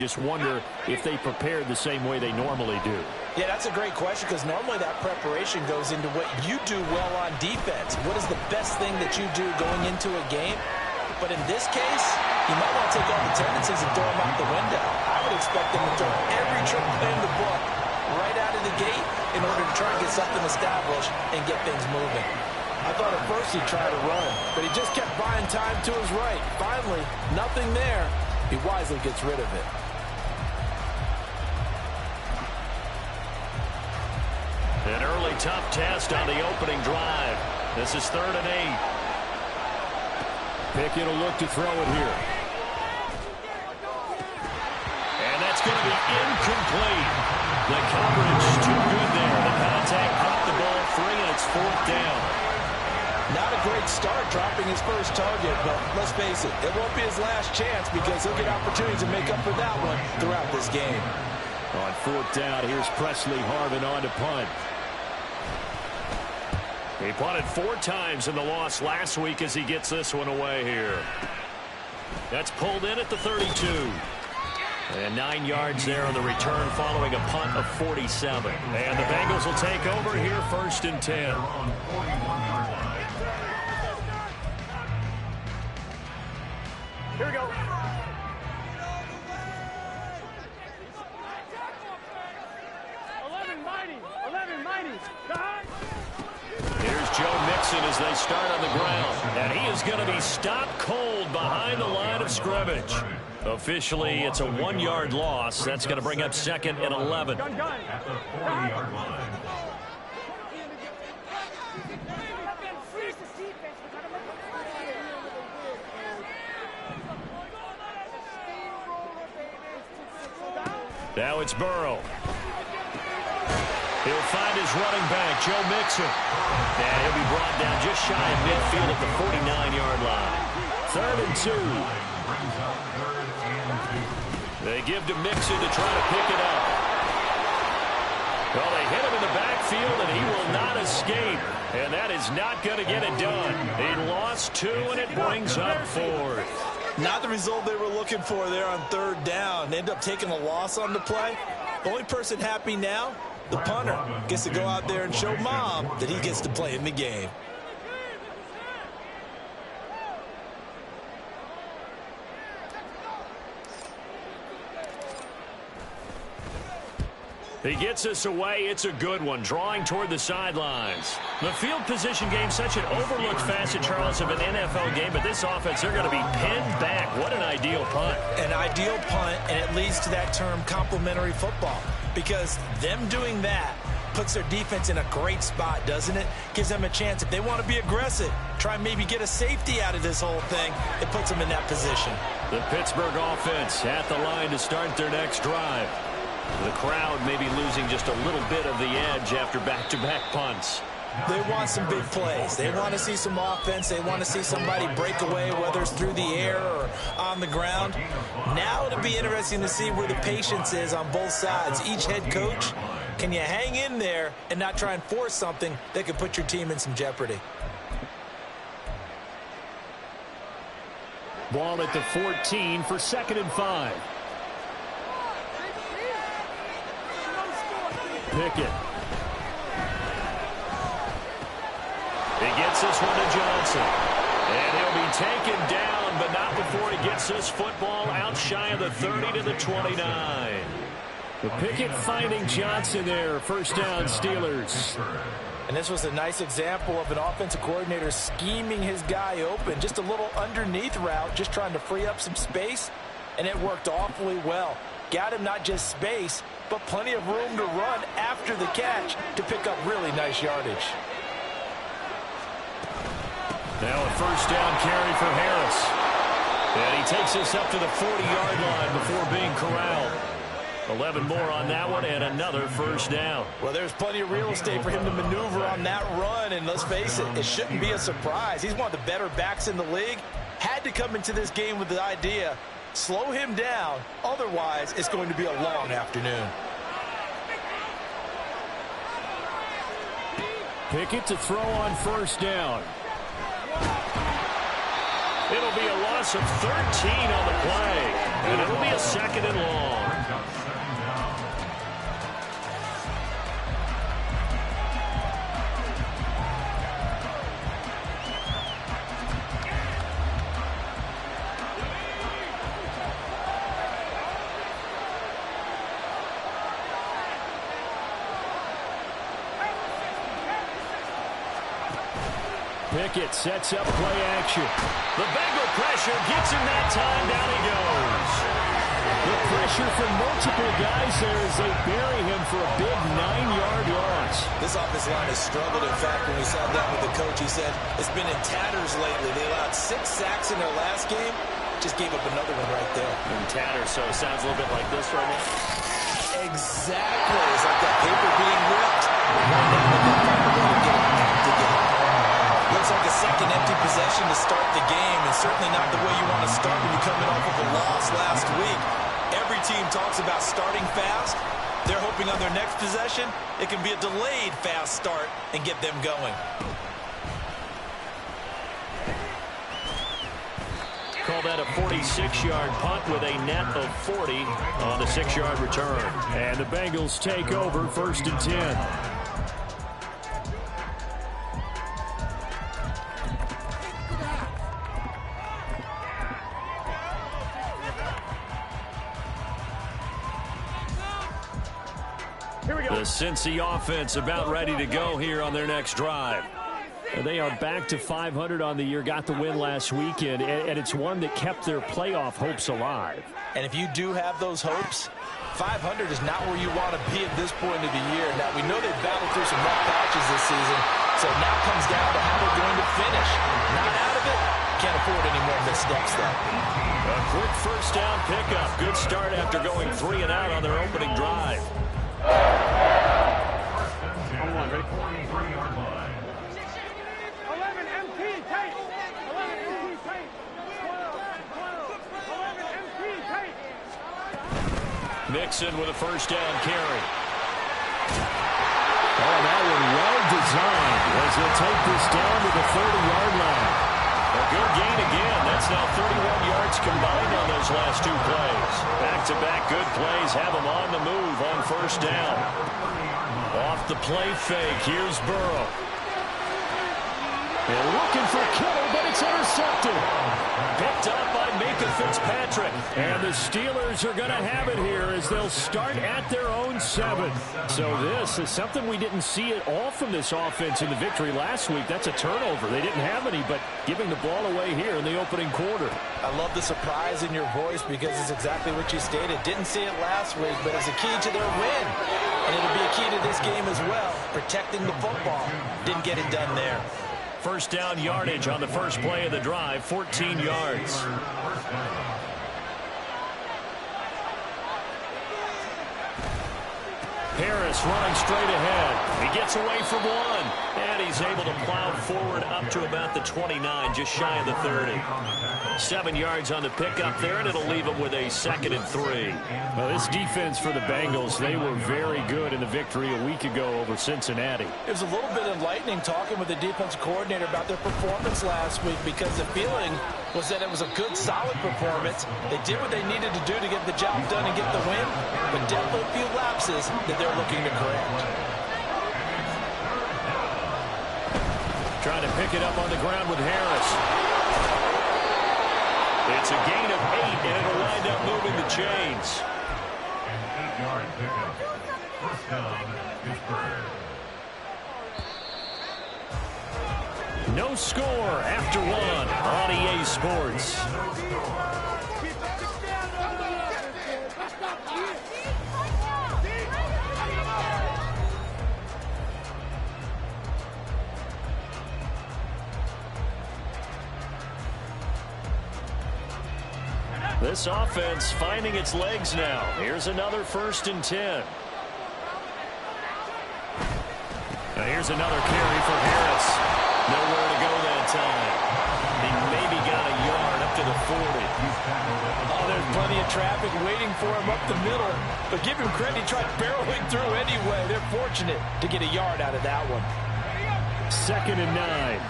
Just wonder if they prepared the same way they normally do. Yeah, that's a great question because normally that preparation goes into what you do well on defense. What is the best thing that you do going into a game? But in this case, you might want to take all the tendencies and throw them out the window. I would expect them to throw every trick play in the book right out of the gate in order to try and get something established and get things moving. I thought at first he'd try to run, but he just kept buying time to his right. Finally, nothing there. He wisely gets rid of it. An early tough test on the opening drive. This is 3rd and 8. Pickett will look to throw it here. And that's going to be incomplete. The coverage too good there. The contact caught the ball free, and it's 4th down. Not a great start dropping his first target, but let's face it, it won't be his last chance because he'll get opportunities to make up for that one throughout this game. On 4th down, here's Presley Harvin on to punt. He punted 4 times in the loss last week as he gets this one away here. That's pulled in at the 32. And 9 yards there on the return following a punt of 47. And the Bengals will take over here 1st and 10. Here we go. Here's Joe Mixon as they start on the ground. And he is going to be stopped cold behind the line of scrimmage. Officially, it's a 1-yard loss. That's going to bring up 2nd and 11. Now it's Burrow. He'll find his running back, Joe Mixon. And he'll be brought down just shy of midfield at the 49-yard line. 3rd and 2. They give to Mixon to try to pick it up. Well, they hit him in the backfield, and he will not escape. And that is not going to get it done. He lost 2, and it brings up 4th. Not the result they were looking for there on 3rd down. They end up taking a loss on the play. The only person happy now, the punter, gets to go out there and show Mom that he gets to play in the game. He gets us away. It's a good one, drawing toward the sidelines. The field position game, such an overlooked facet, Charles, of an NFL game, but this offense, they're going to be pinned back. What an ideal punt. An ideal punt, and it leads to that term complementary football, because them doing that puts their defense in a great spot, doesn't it? Gives them a chance. If they want to be aggressive, try and maybe get a safety out of this whole thing, it puts them in that position. The Pittsburgh offense at the line to start their next drive. The crowd may be losing just a little bit of the edge after back-to-back punts. They want some big plays. They want to see some offense. They want to see somebody break away, whether it's through the air or on the ground. Now it'll be interesting to see where the patience is on both sides. Each head coach, can you hang in there and not try and force something that could put your team in some jeopardy? Ball at the 14 for 2nd and 5. Pickett. He gets this one to Johnson. And he'll be taken down, but not before he gets this football out shy of the 30 to the 29. The Pickett finding Johnson there. 1st down, Steelers. And this was a nice example of an offensive coordinator scheming his guy open. Just a little underneath route, just trying to free up some space. And it worked awfully well. Got him not just space, but plenty of room to run after the catch to pick up really nice yardage. Now a 1st down carry for Harris. And he takes us up to the 40-yard line before being corralled. 11 more on that one and another 1st down. Well, there's plenty of real estate for him to maneuver on that run, and let's face it, it shouldn't be a surprise. He's one of the better backs in the league. Had to come into this game with the idea, slow him down, otherwise it's going to be a long afternoon. Pickett to throw on 1st down. It'll be a loss of 13 on the play, and it'll be a 2nd and long. Pickett sets up play action. The Bengal pressure gets him that time. Down he goes. The pressure from multiple guys there as they bury him for a big 9-yard loss. This offensive line has struggled. In fact, when we sat down with the coach, he said it's been in tatters lately. They allowed 6 sacks in their last game. Just gave up another one right there. In tatters, so it sounds a little bit like this right now. Exactly. It's like that paper being ripped. Right now, they can find a way to get it back together. Looks like a second empty possession to start the game, and certainly not the way you want to start when you're coming off of a loss last week. Every team talks about starting fast. They're hoping on their next possession, it can be a delayed fast start and get them going. Call that a 46-yard punt with a net of 40 on the 6-yard return. And the Bengals take over 1st and 10. The Cincy offense about ready to go here on their next drive. They are back to 500 on the year, got the win last weekend, and it's one that kept their playoff hopes alive. And if you do have those hopes, 500 is not where you want to be at this point of the year. Now, we know they've battled through some rough patches this season, so it now comes down to how they're going to finish. Not out of it, can't afford any more missteps, though. A quick first down pickup. Good start after going 3 and out on their opening drive. Mixon with a first down carry. Oh, that one well designed as he'll take this down to the 30-yard line. A good gain again. That's now 31 yards combined on those last 2 plays. Back-to-back good plays have him on the move on first down. Off the play fake, here's Burrow. They're looking for Kittle, but it's intercepted. Picked up by Minkah Fitzpatrick. And the Steelers are going to have it here as they'll start at their own 7. So this is something we didn't see at all from this offense in the victory last week. That's a turnover. They didn't have any, but giving the ball away here in the opening quarter. I love the surprise in your voice because it's exactly what you stated. Didn't see it last week, but it's a key to their win. And it'll be a key to this game as well, protecting the football. Didn't get it done there. First down yardage on the first play of the drive, 14 yards. Harris running straight ahead. He gets away from one, and he's able to plow forward up to about the 29, just shy of the 30. 7 yards on the pickup there, and it'll leave him with a 2nd and 3. Well, this defense for the Bengals, they were very good in the victory a week ago over Cincinnati. It was a little bit enlightening talking with the defensive coordinator about their performance last week because the feeling was that it was a good, solid performance. They did what they needed to do to get the job done and get the win, but definitely a few lapses that they're looking to correct. Trying to pick it up on the ground with Harris. It's a gain of 8, and it'll wind up moving the chains. 8-yard pickup. First down, Pittsburgh. No score after 1 on EA Sports. This offense finding its legs now. Here's another 1st and 10. Now here's another carry for Harris. Nowhere to go that time. He maybe got a yard up to the 40. Oh, there's plenty of traffic waiting for him up the middle. But give him credit, he tried barreling through anyway. They're fortunate to get a yard out of that one. 2nd and 9.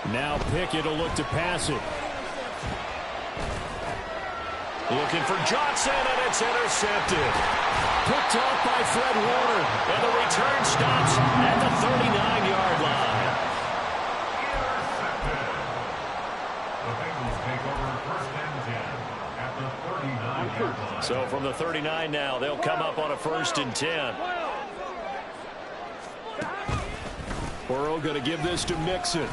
Now Pickett will look to pass it. Looking for Johnson, and it's intercepted. Picked off by Fred Warner. And the return stops at the 39-yard line. The Bengals take over 1st and 10 at the 39-yard line. So from the 39 now, they'll come up on a 1st and 10. Burrow going to give this to Mixon.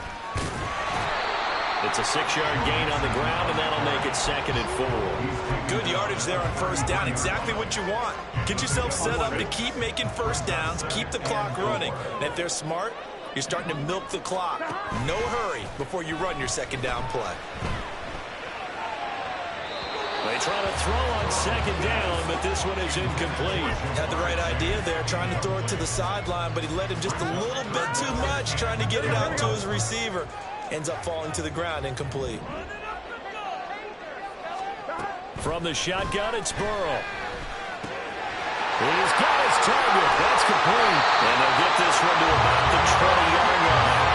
It's a 6-yard gain on the ground, and that'll make it 2nd and 4. Good yardage there on 1st down. Exactly what you want. Get yourself set up to keep making 1st downs, keep the clock running. And if they're smart, you're starting to milk the clock. No hurry before you run your 2nd down play. They try to throw on 2nd down, but this one is incomplete. Had the right idea there, trying to throw it to the sideline, but he let him just a little bit too much, trying to get it out to his receiver. Ends up falling to the ground, incomplete. From the shotgun, it's Burrow. He's got his target. That's complete. And they'll get this one to about the 20-yard line.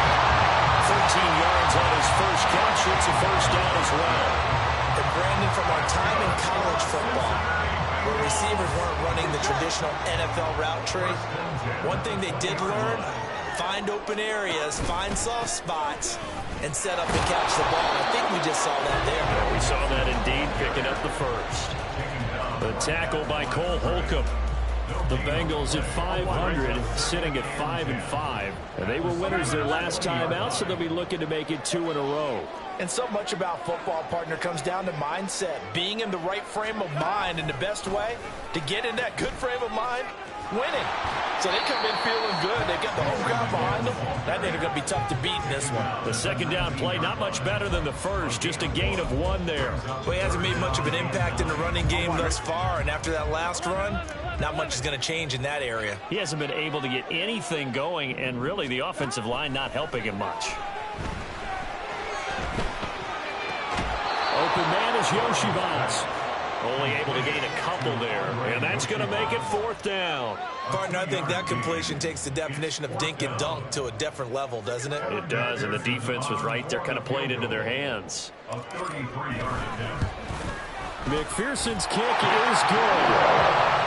13 yards on his first catch. It's a 1st down as well. And Brandon, from our time in college football, where receivers weren't running the traditional NFL route tree, one thing they did learn, find open areas, find soft spots, and set up and catch the ball. I think we just saw that there. Yeah, we saw that indeed, picking up the 1st. The tackle by Cole Holcomb. The Bengals at 500, sitting at 5-5. And they were winners their last time out, so they'll be looking to make it 2 in a row. And so much about football, partner, comes down to mindset. Being in the right frame of mind, and the best way to get in that good frame of mind, winning. So they come in feeling good. They've got the home crowd behind them. That ain't going to be tough to beat in this one. The 2nd down play, not much better than the first. Just a gain of 1 there. Well, he hasn't made much of an impact in the running game thus far. And after that last run, not much is going to change in that area. He hasn't been able to get anything going, and really the offensive line not helping him much. Open man is Yoshibans. Only able to gain a couple there, and that's going to make it 4th down. Partner, I think that completion takes the definition of dink and dunk to a different level, doesn't it? It does, and the defense was right there, kind of played into their hands. A 33-yard attempt. McPherson's kick is good.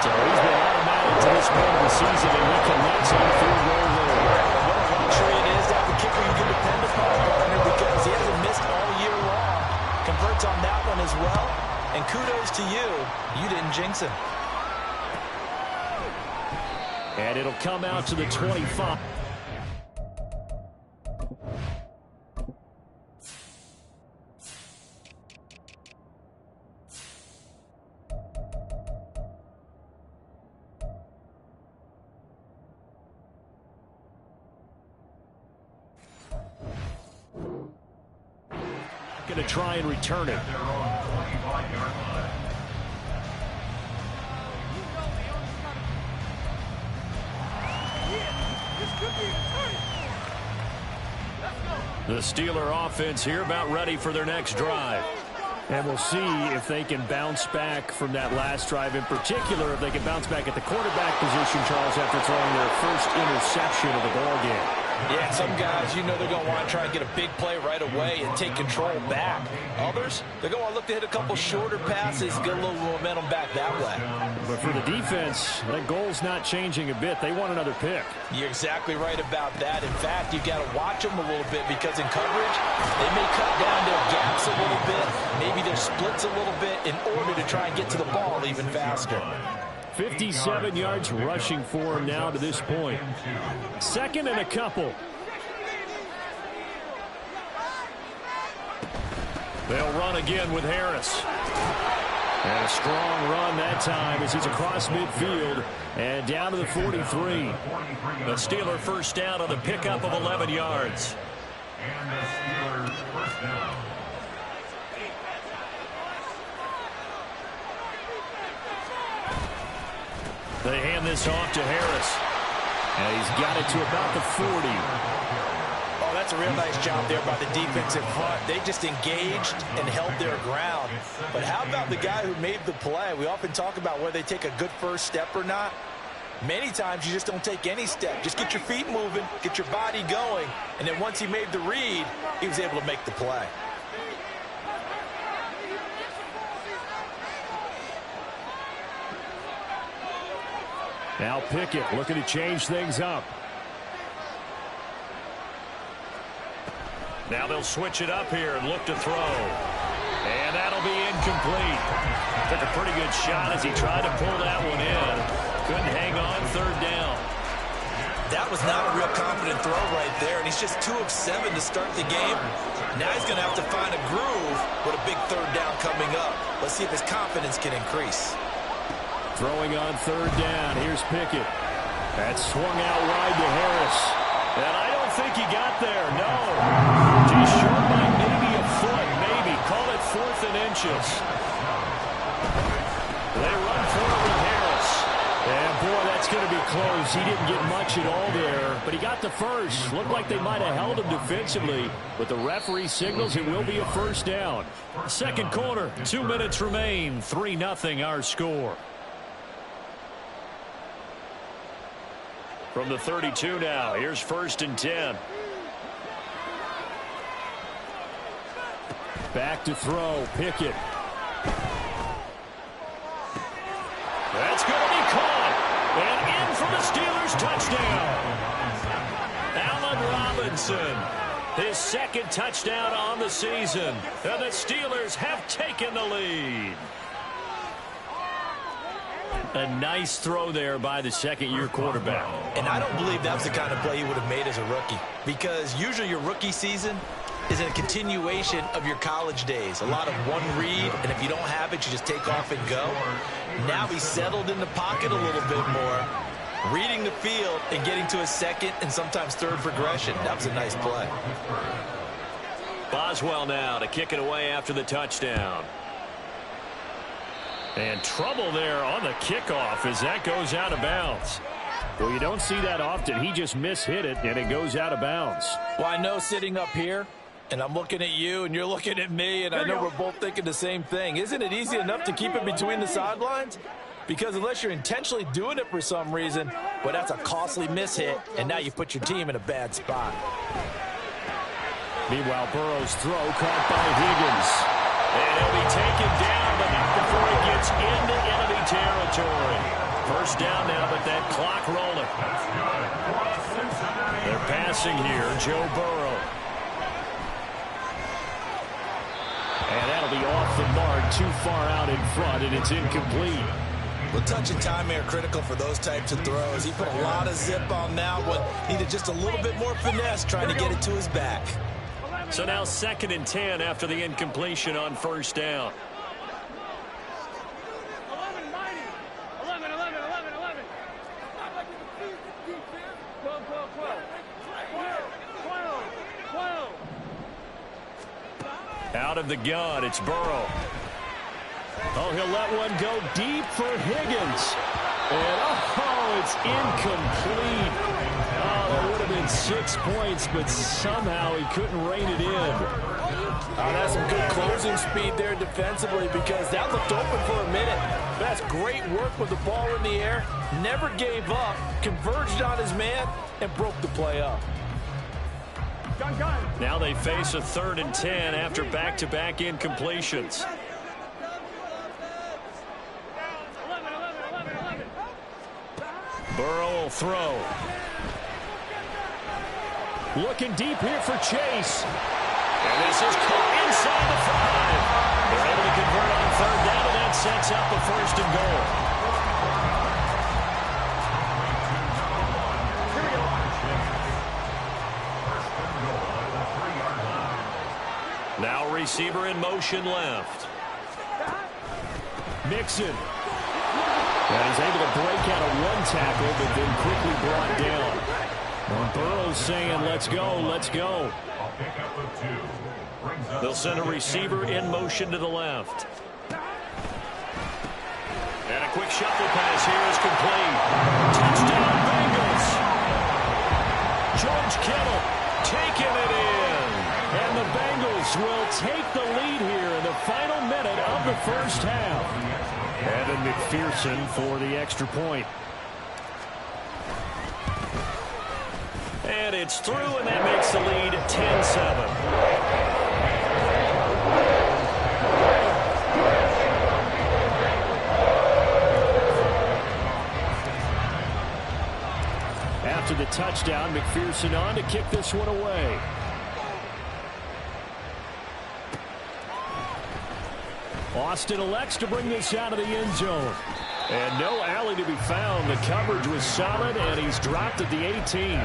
So he's been automatic to this point of the season, and he connects on the field goal there. What a luxury it is to have a kicker you can depend upon, partner, because he hasn't missed all year long. Converts on that one as well. And kudos to you. You didn't jinx him. And it'll come out to the 25. Going to try and return it. They're on 25-yard line. The Steeler offense here about ready for their next drive. And we'll see if they can bounce back from that last drive. In particular, if they can bounce back at the quarterback position, Charles, after throwing their first interception of the ball game. Yeah, some guys, you know they're going to want to try and get a big play right away and take control back. Others, they're going to want to look to hit a couple shorter passes, get a little momentum back that way. But for the defense, that goal's not changing a bit. They want another pick. You're exactly right about that. In fact, you've got to watch them a little bit because in coverage, they may cut down their gaps a little bit, maybe their splits a little bit in order to try and get to the ball even faster. 57 yards rushing for him now to this point. 2nd and a couple. They'll run again with Harris. And a strong run that time as he's across midfield and down to the 43. The Steeler 1st down on the pickup of 11 yards. And the Steelers 1st down. They hand this off to Harris. And he's got it to about the 40. Oh, that's a real nice job there by the defensive front. They just engaged and held their ground. But how about the guy who made the play? We often talk about whether they take a good first step or not. Many times you just don't take any step. Just get your feet moving, get your body going, and then once he made the read, he was able to make the play. Now Pickett looking to change things up. Now they'll switch it up here and look to throw. And that'll be incomplete. Took a pretty good shot as he tried to pull that one in. Couldn't hang on, third down. That was not a real confident throw right there, and he's just 2 of 7 to start the game. Now he's going to have to find a groove with a big third down coming up. Let's see if his confidence can increase. Throwing on third down. Here's Pickett. That swung out wide to Harris. And I don't think he got there. No. Just short by maybe a foot. Maybe. Call it 4th and inches. They run for it with Harris. And, boy, that's going to be close. He didn't get much at all there, but he got the first. Looked like they might have held him defensively, but the referee signals it will be a first down. Second quarter, 2 minutes remain. 3-0 our score. From the 32 now, here's 1st and 10. Back to throw, Pickett. That's going to be caught. And in for the Steelers touchdown. Allen Robinson, his 2nd touchdown on the season. And the Steelers have taken the lead. A nice throw there by the second-year quarterback. And I don't believe that was the kind of play he would have made as a rookie, because usually your rookie season is a continuation of your college days. A lot of one read, and if you don't have it, you just take off and go. Now he's settled in the pocket a little bit more, reading the field and getting to his 2nd and sometimes 3rd progression. That was a nice play. Boswell now to kick it away after the touchdown. And trouble there on the kickoff as that goes out of bounds. Well, you don't see that often. He just mishit it, and it goes out of bounds. Well, I know sitting up here, and I'm looking at you, and you're looking at me, and I know we're both thinking the same thing. Isn't it easy enough to keep it between the sidelines? Because unless you're intentionally doing it for some reason, well, that's a costly mishit, and now you put your team in a bad spot. Meanwhile, Burrow's throw caught by Higgins. And he'll be taken down, but not before he gets into enemy territory. First down now, but that clock rolling. They're passing here, Joe Burrow. And that'll be off the mark, too far out in front, and it's incomplete. Well, touch and time are critical for those types of throws. He put a lot of zip on that one. Needed just a little bit more finesse trying to get it to his back. So now 2nd and 10 after the incompletion on first down. 11. 12. Out of the gun, it's Burrow. Oh, he'll let one go deep for Higgins. And, oh, it's incomplete. Oh, that would have been 6 points, but somehow he couldn't rein it in. That's some good closing speed there defensively, because that looked open for a minute. That's great work with the ball in the air. Never gave up, converged on his man, and broke the play up. Now they face a 3rd and 10 after back-to-back incompletions. 11. Burrow will throw. Looking deep here for Chase. And this is caught inside the 5. They're able to convert on 3rd down, and that sets up a 1st and goal. Now receiver in motion left. Mixon. And he's able to break out of one tackle, but then quickly brought down. Well, Burrow's saying, let's go, let's go. They'll send a receiver in motion to the left. And a quick shuffle pass here is complete. Touchdown, Bengals. George Kittle taking it in. And the Bengals will take the lead here in the final minute of the first half. Evan McPherson for the extra point. And it's through, and that makes the lead 10-7. After the touchdown, McPherson on to kick this one away. Austin elects to bring this out of the end zone. And no alley to be found. The coverage was solid, and he's dropped at the 18.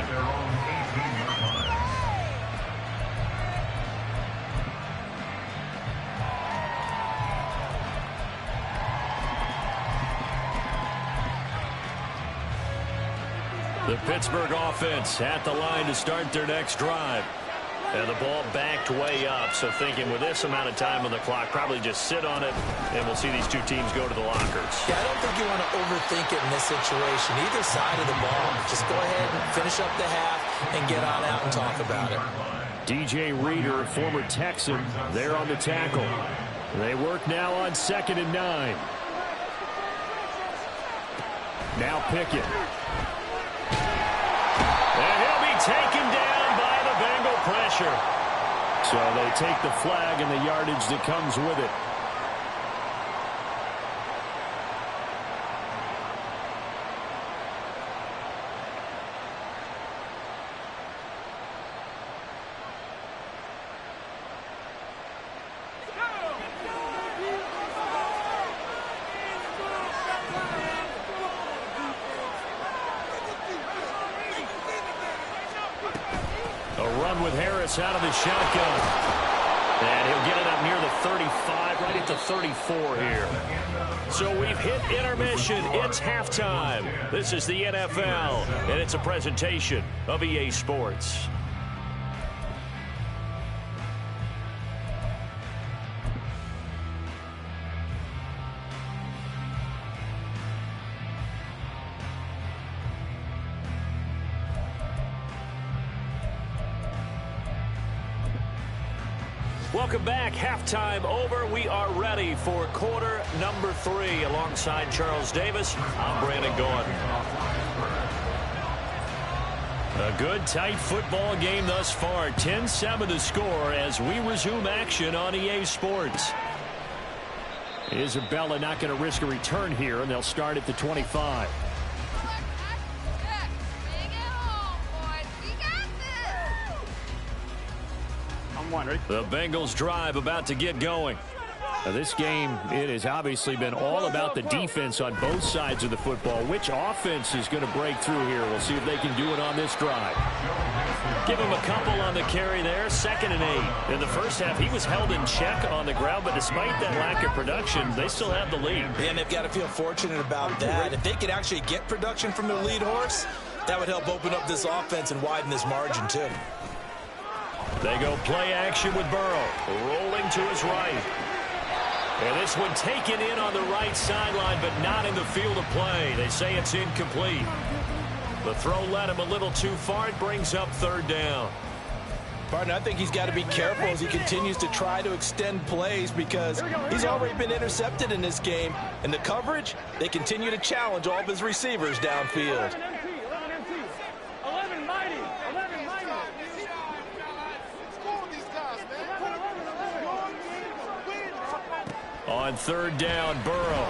The Pittsburgh offense at the line to start their next drive. And the ball backed way up, so thinking with this amount of time on the clock, probably just sit on it, and we'll see these two teams go to the lockers. Yeah, I don't think you want to overthink it in this situation. Either side of the ball, just go ahead and finish up the half and get on out and talk about it. DJ Reader, former Texan, there on the tackle. They work now on 2nd and 9. Now Pickett. And he'll be taken down by the Bengal pressure. So they take the flag and the yardage that comes with it. Out of the shotgun. And he'll get it up near the 35, right at the 34 here. So we've hit intermission. It's halftime. This is the NFL, and it's a presentation of EA Sports. Welcome back. Halftime over. We are ready for quarter number 3. Alongside Charles Davis, I'm Brandon Gaudin. A good, tight football game thus far. 10-7 to score as we resume action on EA Sports. Isabella not going to risk a return here, and they'll start at the 25. The Bengals drive about to get going. Now this game, it has obviously been all about the defense on both sides of the football. Which offense is going to break through here? We'll see if they can do it on this drive. Give him a couple on the carry there. 2nd and 8. In the first half, he was held in check on the ground, but despite that lack of production, they still have the lead. And they've got to feel fortunate about that. If they could actually get production from their lead horse, that would help open up this offense and widen this margin too. They go play action with Burrow, rolling to his right. And this one taken in on the right sideline, but not in the field of play. They say it's incomplete. The throw led him a little too far. It brings up 3rd down. Partner, I think he's got to be careful as he continues to try to extend plays because he's already been intercepted in this game. And the coverage, they continue to challenge all of his receivers downfield. 11 mighty. On 3rd down, Burrow.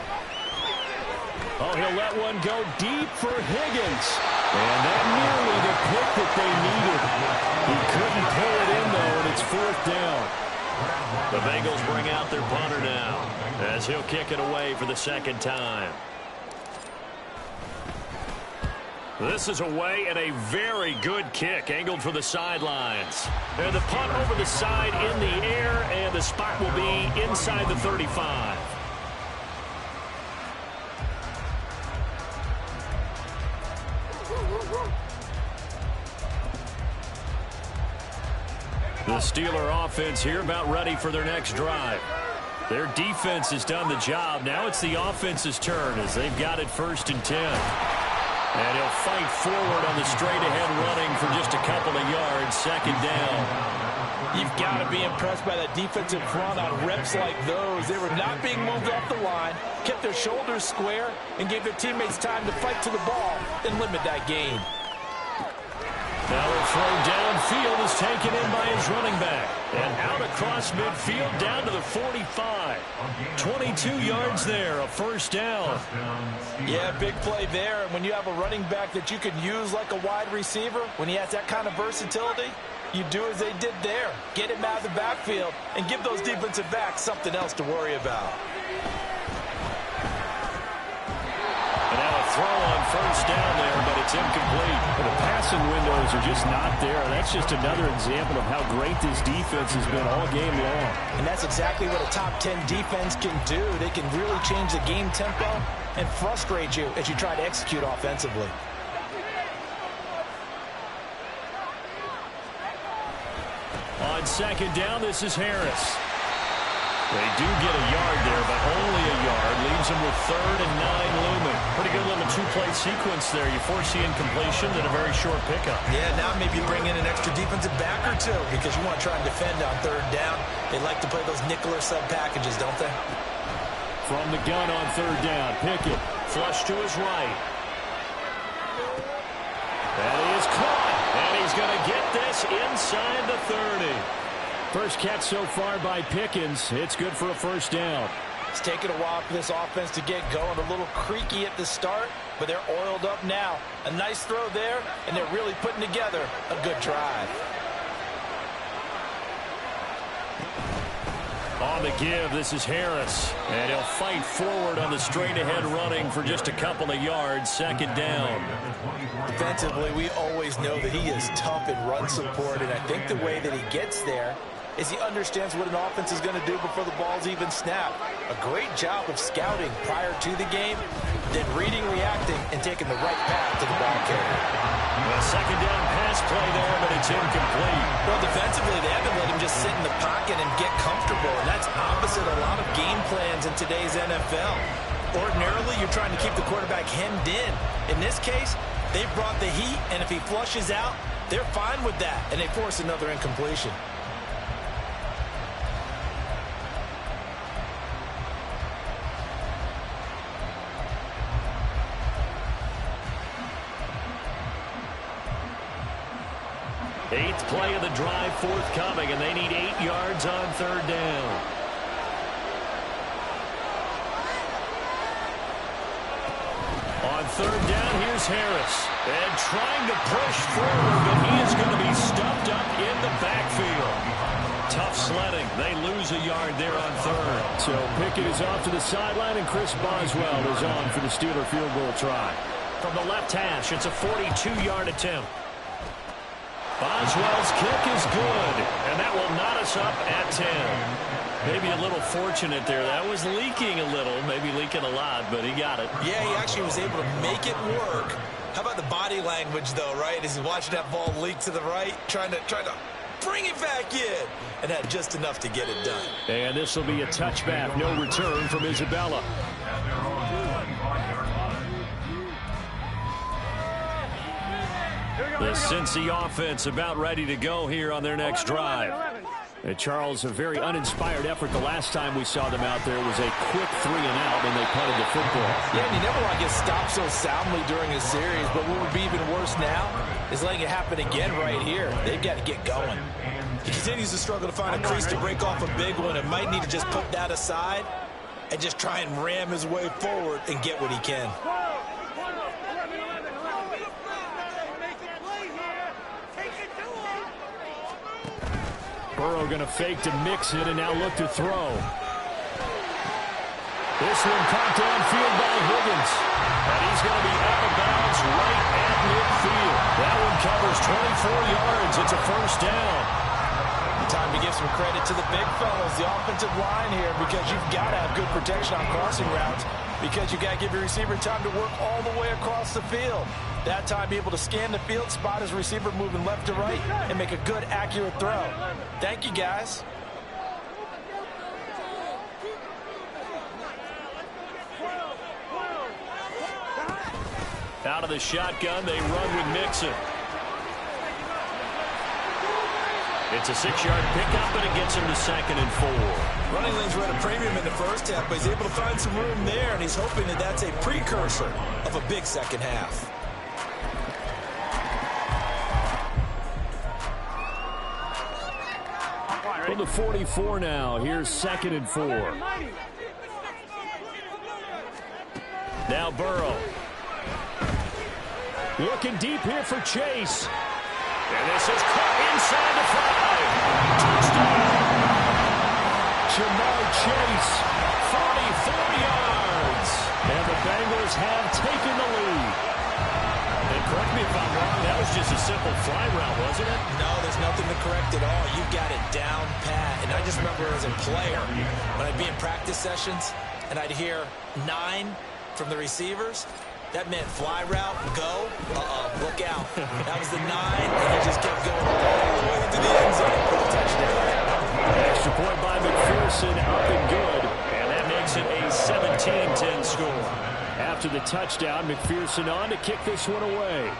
Oh, he'll let one go deep for Higgins. And that nearly the pick that they needed. He couldn't pull it in, though, and it's 4th down. The Bengals bring out their punter now as he'll kick it away for the 2nd time. This is away and a very good kick angled for the sidelines. And the punt over the side in the air, and the spot will be inside the 35. The Steeler offense here about ready for their next drive. Their defense has done the job. Now it's the offense's turn as they've got it 1st and 10. And he'll fight forward on the straight-ahead running for just a couple of yards. 2nd down. You've got to be impressed by that defensive front on reps like those. They were not being moved off the line, kept their shoulders square, and gave their teammates time to fight to the ball and limit that gain. Now the throw downfield is taken in by his running back. And out across midfield down to the 45. 22 yards there, a first down. Yeah, big play there. And when you have a running back that you can use like a wide receiver, when he has that kind of versatility, you do as they did there. Get him out of the backfield and give those defensive backs something else to worry about. And now a throw on first down there, but it's incomplete. The passing windows are just not there. That's just another example of how great this defense has been all game long. And that's exactly what a top 10 defense can do. They can really change the game tempo and frustrate you as you try to execute offensively. On second down, this is Harris. They do get a yard there, but only a yard. Leaves them with 3rd and 9 looming. Pretty good little two-play sequence there. You foresee incompletion and a very short pickup. Yeah, now maybe you bring in an extra defensive back or two because you want to try and defend on 3rd down. They like to play those nickel or sub packages, don't they? From the gun on 3rd down, Pickett. Flush to his right. That is caught. And he's going to get this inside the 30. First catch so far by Pickens. It's good for a first down. It's taken a while for this offense to get going. A little creaky at the start, but they're oiled up now. A nice throw there, and they're really putting together a good drive. On the give, this is Harris. And he'll fight forward on the straight-ahead running for just a couple of yards. Second down. Defensively, we always know that he is tough in run support, and I think the way that he gets there is he understands what an offense is going to do before the ball's even snapped. A great job of scouting prior to the game, then reading, reacting, and taking the right path to the ball carrier. A second down pass play there, but it's incomplete. Well, defensively, they haven't let him just sit in the pocket and get comfortable, and that's opposite a lot of game plans in today's NFL. Ordinarily, you're trying to keep the quarterback hemmed in. In this case, they brought the heat, and if he flushes out, they're fine with that, and they force another incompletion. Eighth play of the drive forthcoming, and they need 8 yards on 3rd down. On 3rd down, here's Harris. And trying to push forward, but he is going to be stuffed up in the backfield. Tough sledding. They lose a yard there on 3rd. So Pickett is off to the sideline, and Chris Boswell is on for the Steeler field goal try. From the left hash, it's a 42-yard attempt. Boswell's kick is good, and that will knot us up at 10. Maybe a little fortunate there. That was leaking a little, maybe leaking a lot, but he got it. Yeah, he actually was able to make it work. How about the body language, though, right? As he's watching that ball leak to the right, trying to bring it back in, and had just enough to get it done. And this will be a touchback, no return from Isabella. The Cincy offense about ready to go here on their next drive. And Charles, a very uninspired effort. The last time we saw them out there was a quick 3 and out, and they punted the football. Yeah, and you never want to get stopped so soundly during a series, but what would be even worse now is letting it happen again right here. They've got to get going. He continues to struggle to find a crease to break off a big one, and might need to just put that aside and just try and ram his way forward and get what he can. Burrow going to fake to mix it and now look to throw. This one caught downfield by Higgins. And he's going to be out of bounds right at midfield. That one covers 24 yards. It's a first down. Time to give some credit to the big fellas, the offensive line here, because you've got to have good protection on crossing routes, because you got to give your receiver time to work all the way across the field. That time, be able to scan the field, spot his receiver moving left to right, and make a good, accurate throw. Thank you, guys. Out of the shotgun, they run with Mixon. It's a 6-yard pickup, and it gets him to 2nd and 4. Running lanes were at a premium in the first half, but he's able to find some room there, and he's hoping that that's a precursor of a big second half. from the 44 now. Here's 2nd and 4. Now Burrow. Looking deep here for Chase. And this is caught inside the 5. Touchdown. Jamar Chase, 44 yards. And the Bengals have taken the lead. And correct me if I'm wrong, that was just a simple fly route, wasn't it? No, there's nothing to correct at all. You got it down pat. And I just remember as a player, when I'd be in practice sessions, and I'd hear 9 from the receivers, that meant fly route, go, look out. That was the 9, and he just kept going all the way to the end zone for the touchdown. Extra point by McPherson, up and good. And that makes it a 17-10 score. After the touchdown, McPherson on to kick this one away.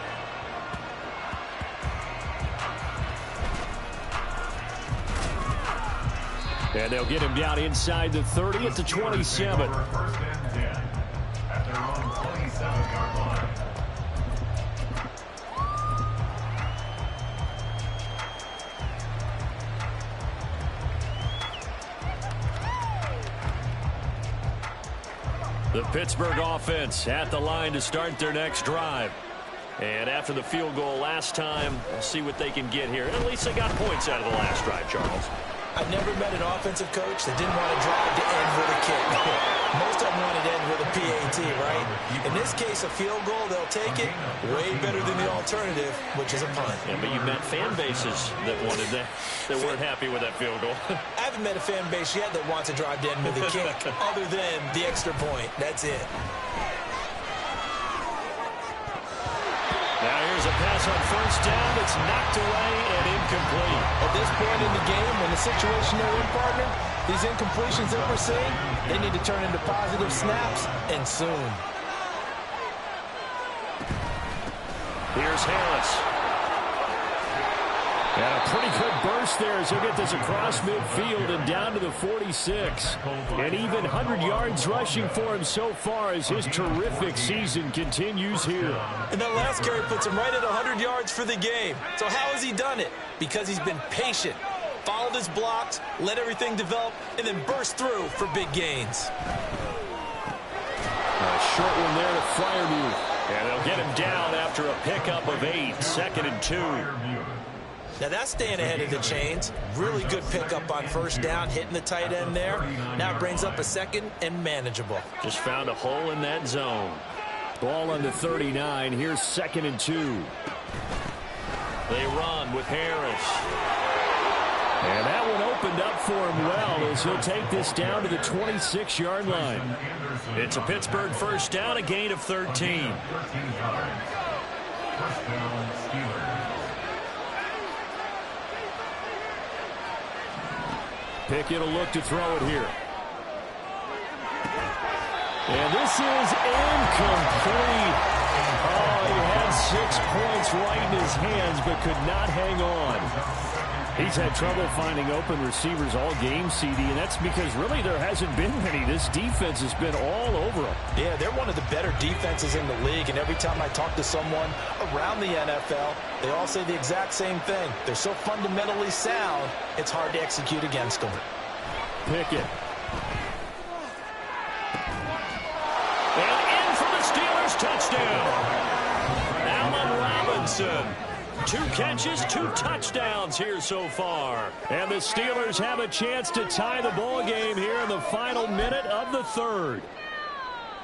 And they'll get him down inside the 30 at the 27. First and 10 at their own 27-yard line. The Pittsburgh offense at the line to start their next drive. And after the field goal last time, we'll see what they can get here. At least they got points out of the last drive, Charles. I've never met an offensive coach that didn't want to drive to end with a kick. Most of them wanted to end with a PAT, right? In this case, a field goal, they'll take it. Way better than the alternative, which is a punt. Yeah, but you met fan bases that wanted that weren't happy with that field goal. I haven't met a fan base yet that wants to drive to end with a kick, other than the extra point. That's it. Now here's a pass on first down. It's knocked away and incomplete. At this point in the game, when the situation they're in, partner, these incompletions that we're seeing, they need to turn into positive snaps, and soon. Here's Harris. And a pretty good burst there as he'll get this across midfield and down to the 46. And even 100 yards rushing for him so far as his terrific season continues here. And that last carry puts him right at 100 yards for the game. So how has he done it? Because he's been patient, followed his blocks, let everything develop, and then burst through for big gains. A short one there to Freiermuth. And they'll get him down after a pickup of 8, 2nd and 2. Now that's staying ahead of the chains. Really good pickup on first down, hitting the tight end there. Now it brings up a 2nd and manageable. Just found a hole in that zone. Ball on the 39. Here's 2nd and 2. They run with Harris. And that one opened up for him well as he'll take this down to the 26-yard line. It's a Pittsburgh first down, a gain of 13. 13 yards. First down, Steelers. Pickett will look to throw it here. And this is incomplete. Oh, he had 6 points right in his hands but could not hang on. He's had trouble finding open receivers all game, CD, and that's because really there hasn't been many. This defense has been all over them. Yeah, they're one of the better defenses in the league, and every time I talk to someone around the NFL, they all say the exact same thing. They're so fundamentally sound, it's hard to execute against them. Pickett. And in for the Steelers touchdown. Allen Robinson. 2 catches, 2 touchdowns here so far. And the Steelers have a chance to tie the ball game here in the final minute of the 3rd.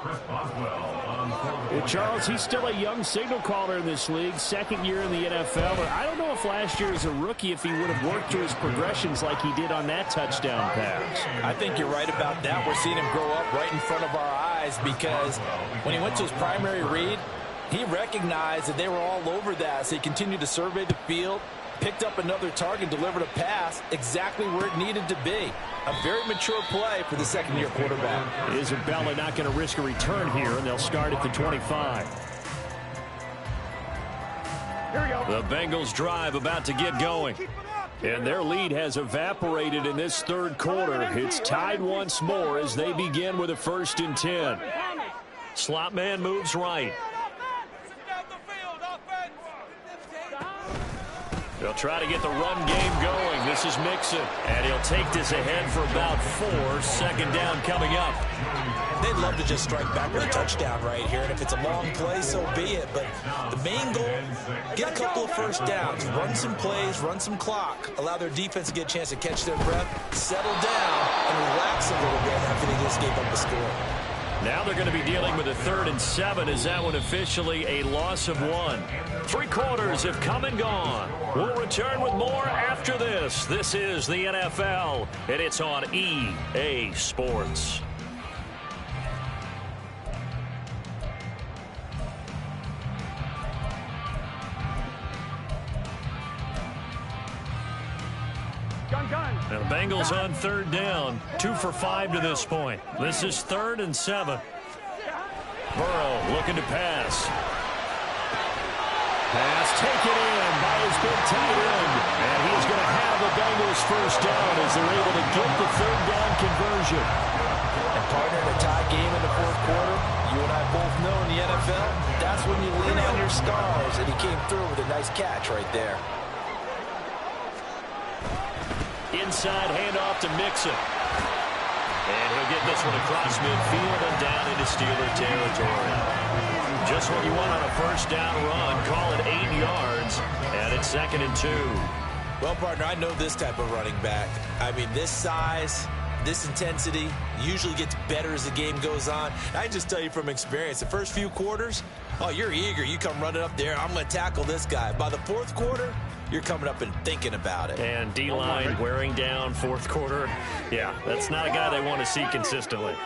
Chris Boswell on Well, Charles, he's still a young signal caller in this league, 2nd year in the NFL. But I don't know if last year as a rookie if he would have worked through his progressions like he did on that touchdown pass. I think you're right about that. We're seeing him grow up right in front of our eyes because when he went to his primary read, he recognized that they were all over that, so he continued to survey the field, picked up another target, delivered a pass exactly where it needed to be. A very mature play for the 2nd-year quarterback. Isabella not going to risk a return here, and they'll start at the 25. The Bengals drive about to get going. And their lead has evaporated in this 3rd quarter. It's tied once more as they begin with a 1st and 10. Slot man moves right. They'll try to get the run game going. This is Mixon, and he'll take this ahead for about 4. Second down coming up. They'd love to just strike back with a touchdown right here, and if it's a long play, so be it. But the main goal, get a couple of first downs, run some plays, run some clock, allow their defense to get a chance to catch their breath, settle down, and relax a little bit after they just gave up the score. Now they're going to be dealing with a 3rd and 7. Is that one officially a loss of 1? 3 quarters have come and gone. We'll return with more after this. This is the NFL, and it's on EA Sports. Now the Bengals on 3rd down. 2 for 5 to this point. This is 3rd and 7. Burrow looking to pass. Pass taken in by his big tight end. And he's going to have the Bengals first down as they're able to get the 3rd down conversion. And partner, in a tie game in the 4th quarter, you and I both know in the NFL, that's when you lean on your stars. And he came through with a nice catch right there. Inside handoff to Mixon. And he'll get this one across midfield and down into Steeler territory. Just what you want on a first down run. Call it 8 yards. And it's 2nd and 2. Well, partner, I know this type of running back. I mean, this size, this intensity usually gets better as the game goes on. I just tell you from experience, the first few quarters, oh, you're eager. You come running up there. I'm going to tackle this guy. By the 4th quarter, you're coming up and thinking about it. And D-line wearing down 4th quarter. Yeah, that's not a guy they want to see consistently.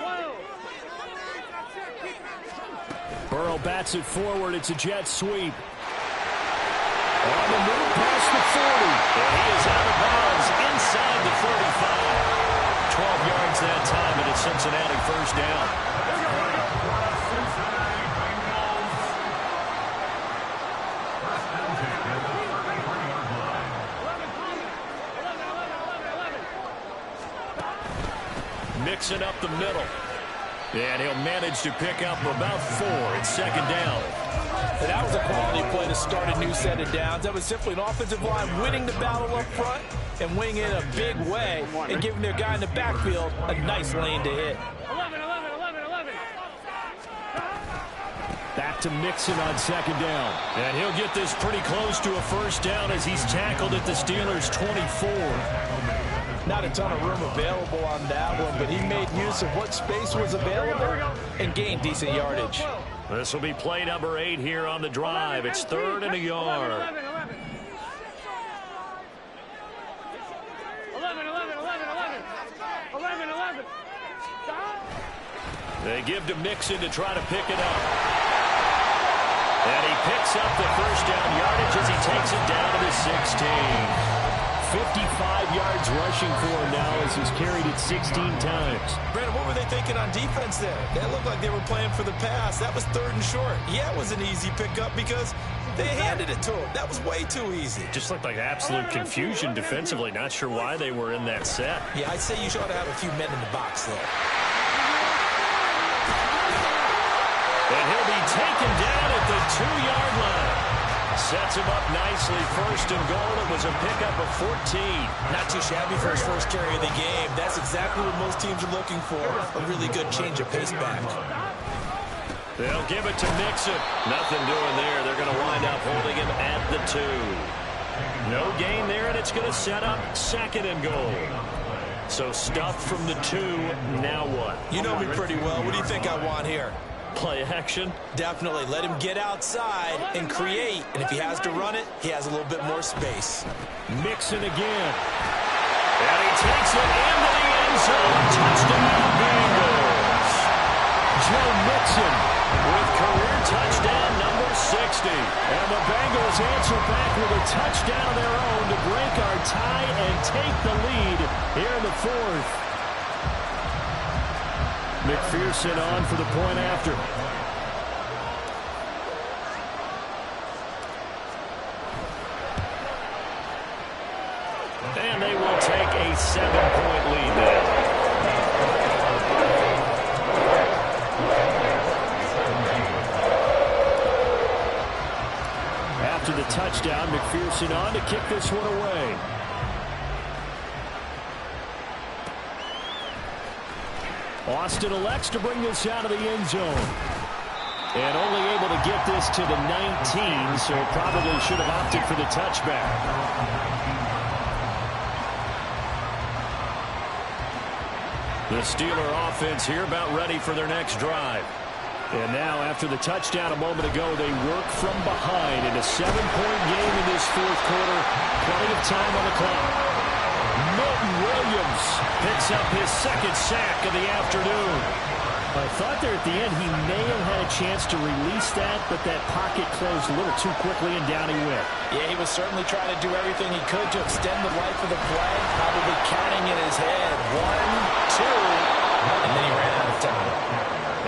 Burrow bats it forward. It's a jet sweep. On the move past the 40. And he is out of bounds inside the 35. 12 yards that time, and it's Cincinnati first down. Mixing up the middle. And he'll manage to pick up about 4. It's 2nd down. And that was a quality play to start a new set of downs. That was simply an offensive line winning the battle up front and winning it in a big way and giving their guy in the backfield a nice lane to hit. 11. Back to Mixon on 2nd down. And he'll get this pretty close to a first down as he's tackled at the Steelers' 24. Not a ton of room available on that one, but he made use of what space was available and gained decent yardage. This will be play number 8 here on the drive. It's 3rd and a yard. 11. They give to Mixon to try to pick it up. And he picks up the first down yardage as he takes it down to the 16. 55 yards rushing for him now as he's carried it 16 times. Brandon, what were they thinking on defense there? That looked like they were playing for the pass. That was 3rd and short. Yeah, it was an easy pickup because they handed it to him. That was way too easy. Just looked like absolute confusion defensively. Not sure why they were in that set. Yeah, I'd say you should have a few men in the box there. And he'll be taken down at the 2-yard line. Sets him up nicely. 1st and goal. It was a pickup of 14. Not too shabby for his first carry of the game. That's exactly what most teams are looking for. A really good change of pace back. They'll give it to Mixon. Nothing doing there. They're going to wind up holding him at the 2. No gain there, and it's going to set up 2nd and goal. So stuffed from the 2. Now what? You know me pretty well. What do you think I want here? Play action? Definitely. Let him get outside and create. And if he has to run it, he has a little bit more space. Mixon again. And he takes it into the end zone. Touchdown, Bengals. Joe Mixon with career touchdown number 60. And the Bengals answer back with a touchdown of their own to break our tie and take the lead here in the 4th. McPherson on for the point after. And they will take a 7-point lead then. After the touchdown. McPherson on to kick this one away. Austin elects to bring this out of the end zone. And only able to get this to the 19, so probably should have opted for the touchback. The Steeler offense here about ready for their next drive. And now, after the touchdown a moment ago, they work from behind in a 7-point game in this fourth quarter. Plenty of time on the clock. Milton Williams picks up his second sack of the afternoon. I thought there at the end he may have had a chance to release that, but that pocket closed a little too quickly, and down he went. Yeah, he was certainly trying to do everything he could to extend the life of the play, probably counting in his head. 1, 2, and then he ran out of time.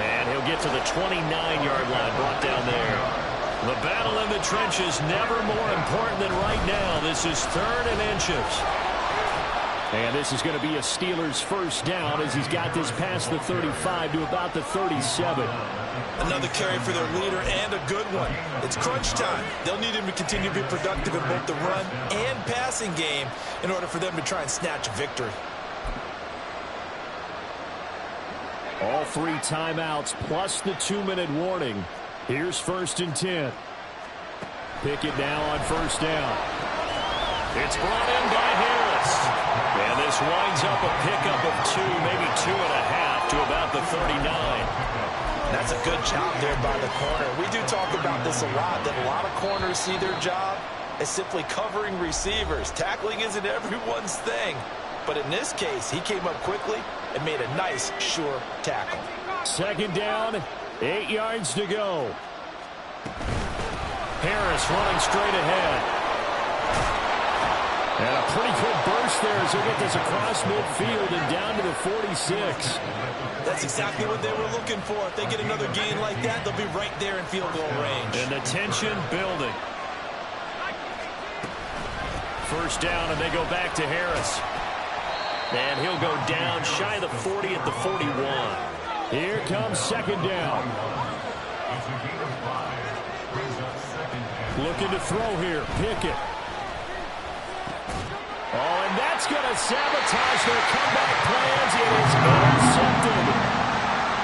And he'll get to the 29-yard line, brought down there. The battle in the trenches never more important than right now. This is 3rd and inches. And this is going to be a Steelers first down as he's got this past the 35 to about the 37. Another carry for their leader and a good one. It's crunch time. They'll need him to continue to be productive in both the run and passing game in order for them to try and snatch a victory. All 3 timeouts plus the 2-minute warning. Here's 1st and 10. Pickett now on first down. It's brought in by Harris. And this winds up a pickup of 2, maybe 2.5 to about the 39. That's a good job there by the corner. We do talk about this a lot, that a lot of corners see their job as simply covering receivers. Tackling isn't everyone's thing. But in this case, he came up quickly and made a nice, sure tackle. 2nd down, 8 yards to go. Harris running straight ahead. And a pretty good burst there as they get this across midfield and down to the 46. That's exactly what they were looking for. If they get another gain like that, they'll be right there in field goal range. And the tension building. First down, and they go back to Harris. And he'll go down shy of the 40 at the 41. Here comes 2nd down. Looking to throw here. Pickett. Oh, and that's going to sabotage their comeback plans. It is intercepted.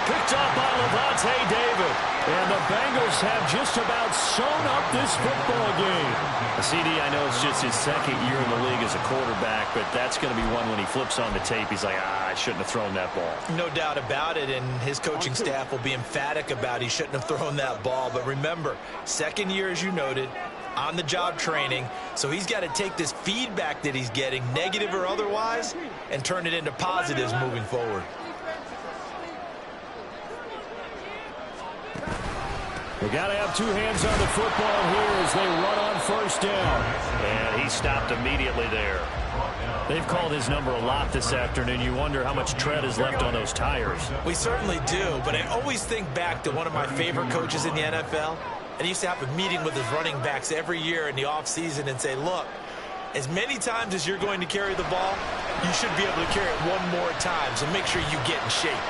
Picked up by Lavonte David. And the Bengals have just about sewn up this football game. CD, I know it's just his 2nd year in the league as a quarterback, but that's going to be one when he flips on the tape. He's like, I shouldn't have thrown that ball. No doubt about it, and his coaching staff will be emphatic about he shouldn't have thrown that ball. But remember, 2nd year, as you noted, on-the-job training, so he's got to take this feedback that he's getting, negative or otherwise, and turn it into positives moving forward. They got to have 2 hands on the football here as they run on first down. And he stopped immediately there. They've called his number a lot this afternoon. You wonder how much tread is left on those tires. We certainly do, but I always think back to one of my favorite coaches in the NFL. And he used to have a meeting with his running backs every year in the offseason and say, look, as many times as you're going to carry the ball, you should be able to carry it one more time, so make sure you get in shape.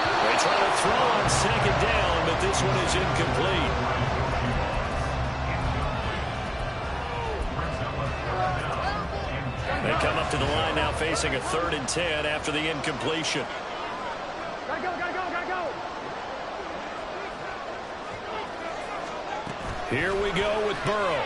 They try to throw on 2nd down, but this one is incomplete. They come up to the line now facing a 3rd and 10 after the incompletion. Gotta go, gotta go, gotta go. Here we go with Burrow.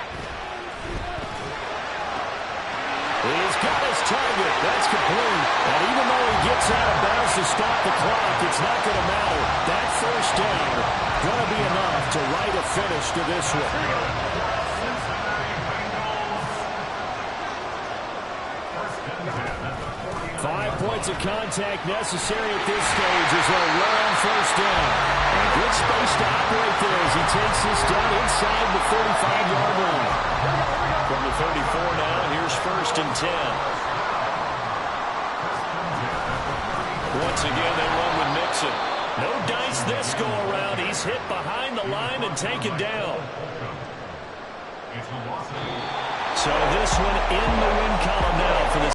He's got his target. That's complete. And even though he gets out of bounds to stop the clock, it's not going to matter. That first down going to be enough to write a finish to this one. 5 points of contact necessary at this stage as they'll run on first down. And good space to operate there as he takes this down inside the 35-yard line. From the 34 now, here's 1st and 10. Once again, they run with Mixon. No dice this go-around. He's hit behind the line and taken down. So this one in the win column now for the